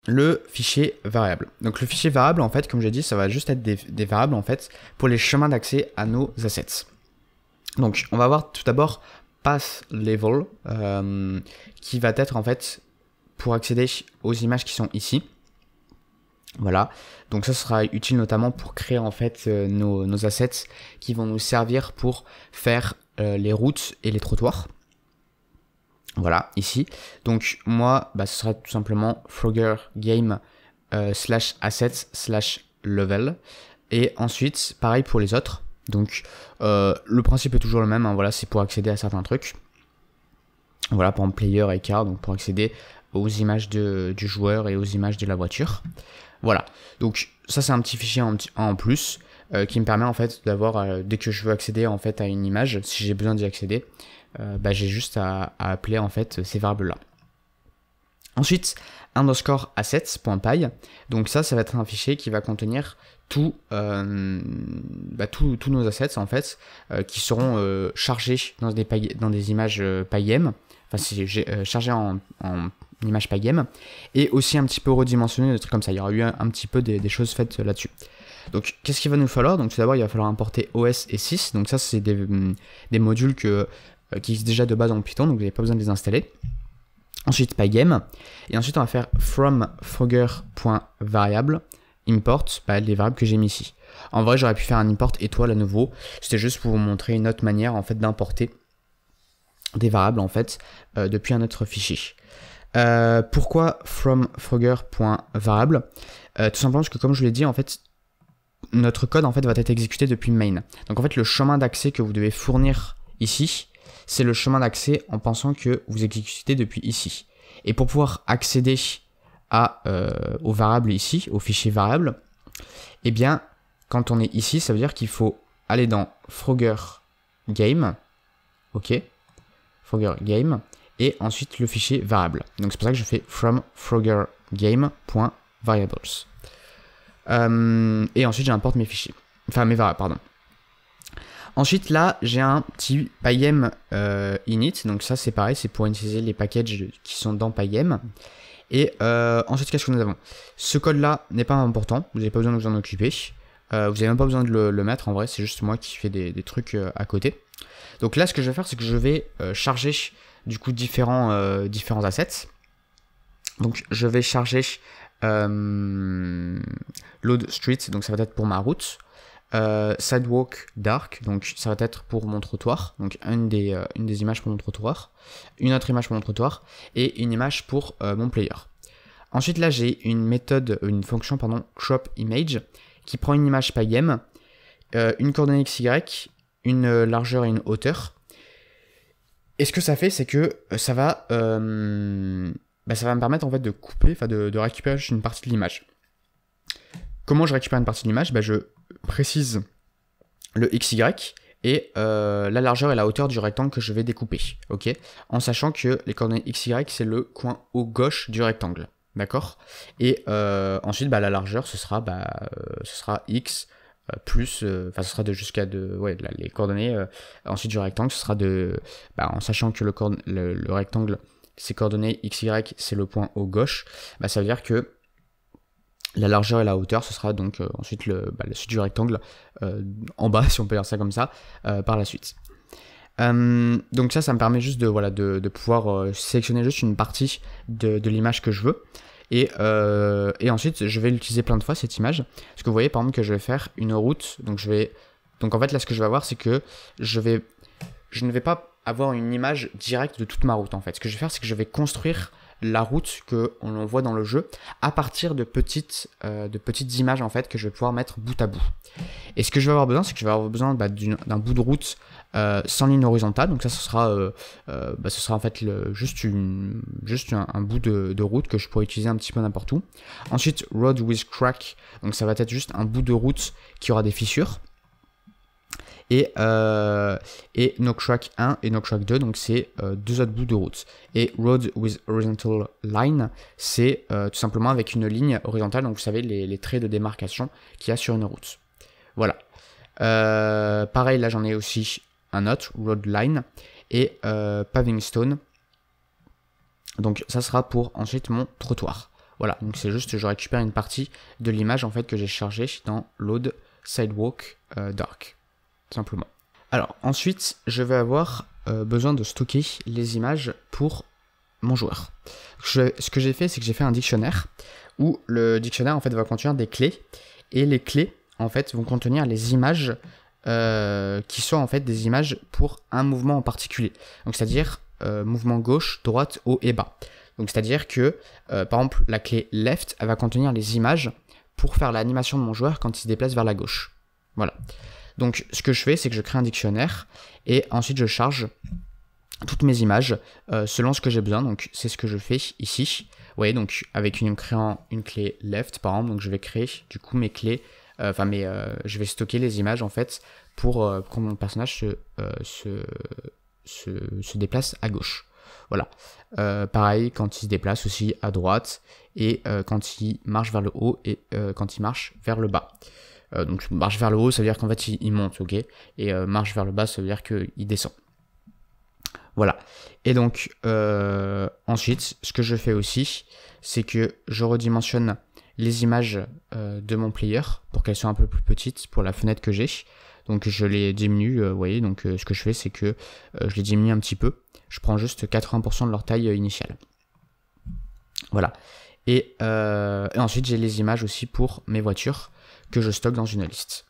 le fichier variable. Donc le fichier variable, en fait, comme j'ai dit, ça va juste être des variables, en fait, pour les chemins d'accès à nos assets. Donc on va voir tout d'abord path level, qui va être, en fait, pour accéder aux images qui sont ici. Voilà, donc ça sera utile notamment pour créer, en fait, nos assets qui vont nous servir pour faire les routes et les trottoirs. Voilà, ici. Donc moi, ce sera tout simplement Frogger Game /assets /level. Et ensuite, pareil pour les autres. Donc le principe est toujours le même, hein, voilà, c'est pour accéder à certains trucs. Voilà, par exemple player et car, donc pour accéder aux images du joueur et aux images de la voiture. Voilà, donc ça c'est un petit fichier en plus qui me permet, en fait, d'avoir, dès que je veux accéder, en fait, à une image, si j'ai besoin d'y accéder, j'ai juste à appeler, en fait, ces variables là. Ensuite, underscore assets.py, donc ça va être un fichier qui va contenir tous nos assets, en fait, qui seront chargés dans des images PyM, enfin c'est chargé en image PyM, et aussi un petit peu redimensionné, des trucs comme ça. Il y aura eu un petit peu des choses faites là-dessus. Donc qu'est-ce qu'il va nous falloir? Donc tout d'abord il va falloir importer OS et sys, donc ça c'est des modules qui existent déjà de base dans Python, donc vous n'avez pas besoin de les installer. Ensuite pygame, et ensuite on va faire from frogger.variable import les variables que j'ai mis ici. En vrai j'aurais pu faire un import étoile à nouveau, c'était juste pour vous montrer une autre manière, en fait, d'importer des variables, en fait, depuis un autre fichier. Pourquoi from frogger.variable? Tout simplement parce que, comme je vous l'ai dit, en fait, notre code, en fait, va être exécuté depuis main. Donc en fait le chemin d'accès que vous devez fournir ici, c'est le chemin d'accès en pensant que vous exécutez depuis ici. Et pour pouvoir accéder aux variables ici, au fichier variable, eh bien, quand on est ici, ça veut dire qu'il faut aller dans Frogger Game, ok, Frogger Game, et ensuite le fichier variable. Donc c'est pour ça que je fais from Frogger Game.variables. Et ensuite j'importe mes fichiers, enfin mes variables, pardon. Ensuite là j'ai un petit pym init, donc ça c'est pareil, c'est pour utiliser les packages qui sont dans pym. Et ensuite qu'est-ce que nous avons? Ce code là n'est pas important, vous n'avez pas besoin de vous en occuper, vous n'avez même pas besoin de le mettre, en vrai c'est juste moi qui fais des trucs à côté. Donc là ce que je vais faire, c'est que je vais charger du coup différents assets. Donc je vais charger load street, donc ça va être pour ma route. Sidewalk dark, donc ça va être pour mon trottoir, donc une des images pour mon trottoir, une autre image pour mon trottoir et une image pour mon player. Ensuite là j'ai une fonction crop image qui prend une image pygame, une coordonnée xy, une largeur et une hauteur. Et ce que ça fait, c'est que ça va me permettre, en fait, de couper, enfin de récupérer une partie de l'image. Comment je récupère une partie de l'image? Je précise le XY et la largeur et la hauteur du rectangle que je vais découper, ok, en sachant que les coordonnées XY c'est le coin haut gauche du rectangle, d'accord. Et ensuite la largeur ce sera X plus, ce sera les coordonnées ensuite du rectangle, ce sera en sachant que le rectangle, ses coordonnées XY c'est le point haut gauche, ça veut dire que la largeur et la hauteur, ce sera donc ensuite la suite du rectangle en bas, si on peut dire ça comme ça, par la suite. Donc ça me permet juste de pouvoir sélectionner juste une partie de l'image que je veux. Et ensuite, je vais l'utiliser plein de fois, cette image. Parce que vous voyez, par exemple, que je vais faire une route. Donc en fait, là, ce que je vais avoir, c'est que je ne vais pas avoir une image directe de toute ma route, en fait. Ce que je vais faire, c'est que je vais construire la route qu'on voit dans le jeu à partir de petites images, en fait, que je vais pouvoir mettre bout à bout. Et ce que je vais avoir besoin, c'est que je vais avoir besoin d'un bout de route sans ligne horizontale. Donc ça, ce sera en fait juste un bout de route que je pourrais utiliser un petit peu n'importe où. Ensuite, road with crack, donc ça va être juste un bout de route qui aura des fissures. Et no crack 1 et no crack 2, donc c'est deux autres bouts de route. Et road with horizontal line, c'est tout simplement avec une ligne horizontale, donc vous savez les traits de démarcation qu'il y a sur une route. Voilà. Pareil, là j'en ai aussi un autre, road line, et paving stone. Donc ça sera pour ensuite mon trottoir. Voilà, donc c'est juste que je récupère une partie de l'image en fait que j'ai chargée dans Load Sidewalk Dark, simplement. Alors ensuite, je vais avoir besoin de stocker les images pour mon joueur. Ce que j'ai fait, c'est que j'ai fait un dictionnaire où le dictionnaire en fait va contenir des clés et les clés en fait vont contenir les images qui sont en fait des images pour un mouvement en particulier. Donc c'est-à-dire mouvement gauche, droite, haut et bas. Donc c'est-à-dire que par exemple la clé left elle va contenir les images pour faire l'animation de mon joueur quand il se déplace vers la gauche. Voilà. Donc ce que je fais, c'est que je crée un dictionnaire et ensuite je charge toutes mes images selon ce que j'ai besoin. Donc c'est ce que je fais ici. Vous voyez, donc avec créant une clé left par exemple, donc je vais créer du coup mes clés, je vais stocker les images en fait pour quand mon personnage se déplace à gauche. Voilà. Pareil quand il se déplace aussi à droite et quand il marche vers le haut et quand il marche vers le bas. Donc marche vers le haut, ça veut dire qu'en fait il monte, ok, et marche vers le bas, ça veut dire qu'il descend. Voilà. Et donc ensuite, ce que je fais aussi, c'est que je redimensionne les images de mon player pour qu'elles soient un peu plus petites pour la fenêtre que j'ai. Donc je les diminue, vous voyez, donc ce que je fais, c'est que je les diminue un petit peu. Je prends juste 80% de leur taille initiale. Voilà. Et ensuite, j'ai les images aussi pour mes voitures que je stocke dans une liste.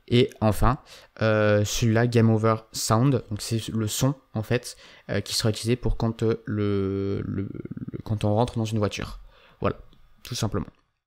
Et enfin, celui-là, Game Over Sound, donc c'est le son en fait qui sera utilisé pour quand on rentre dans une voiture. Voilà, tout simplement.